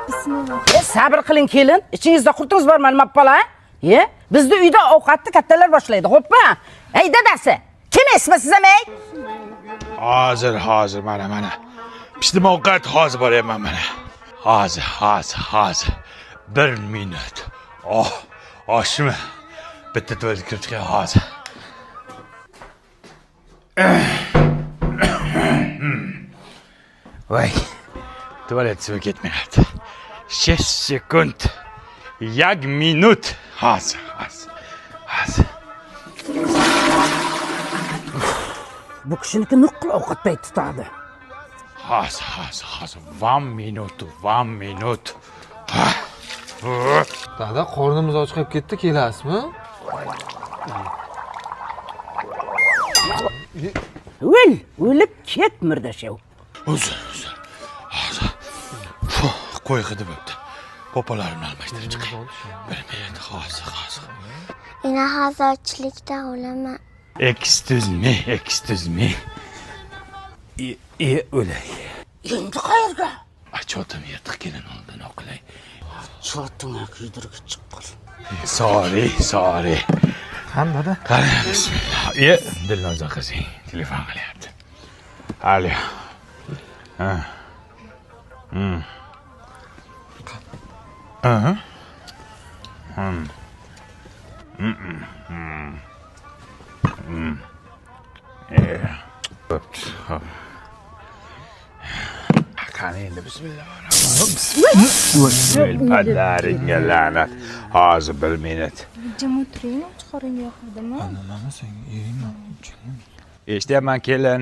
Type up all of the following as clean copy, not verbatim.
Bismillah. Sabr qiling kelin. Ichingizda qurtimiz bormi almabbola? Bizda uyda ovqatni kattalar boshlaydi, xo'pmi? Ey dadasi, kim esmisiz amay? Hozir mana. Pishdim ovqat hozir boryapman mana. Hozir. 1 minut. Oshmi? Bitta tuvalet kirib chiqay hozir. Voy. Tuvalet suvi ketmayapti. 6 sekund. 1 minut. Hozir. Bu kishiniki nuqul ovqat payti tutadi. Hozir. 1 minut. Dada, qornimiz ochqab ketdi, kelasizmi? O'lib ket murdashav. Uzr. Hozir. Qo'y hidi bo'pti. Popolarimni almashtirib chiqay. 1 minut hozir. Ina hozirchilikda o'laman. Excuse me. O'lay. Endi qayerga? Chotim yirtiq kelin oldin o'qilay. Chotinga kiydirib chiqqan. Sorry. Ham dada. Qani, bismillah. Dilnoza qizing telefon qilyapti. Alo. Qani endi bismillahirrohmanirrohim. Padaringga la'nat. Hozir 1 minut. Jim o'tiring, chiqaring yoqdimi? Nima sen eriyman. Eshityapman kelin.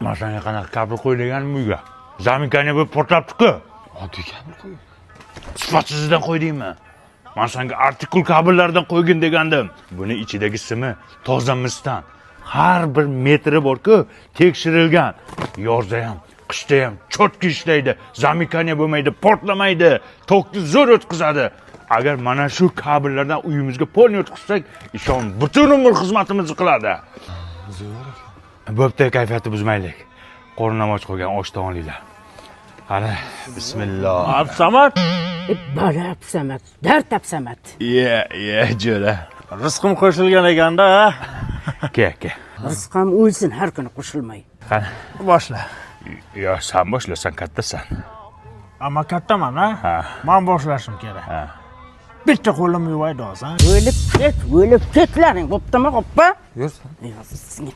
Masanga qanaqa kabel qo'yilganmi uyga? Zaminkani bo'lib portlabdi-ku. Oddiy kabel qo'y. Sifatsizdan qo'ydingmi? Men senga artikul kabellardan qo'ygin degandim. Buni ichidagi simi toza misdan. Har bir metri bor-ku, tekshirilgan. Yozda ham, qishda ham cho'tki ishlaydi. Zaminkani bo'lmaydi, portlamaydi, tokni zo'r o'tkazadi. Agar mana shu kabellardan uyimizga polni o'tkazsak, ishon butun umr xizmatimizni qiladi. Bo'pti, kayfiyatni buzmaylik. Qornim och qo'ygan osh taomlanglar. Qani, bismillah. Absamat? Bala absamat, dard absamat. Jo'ra. Rizqim qo'shilgan ekanda, ha? Ke. Rizqim o'lsin har kuni qo'shilmay. Qani, Boshla. yo sen boshlasan, kattasan. Ammo kattaman, ha? Men boshlashim kerak. Bitta qo'lim yuvaydi hozir. O'lib ketlaring, bo'ptimi, xo'pmi? Yursin. Sizga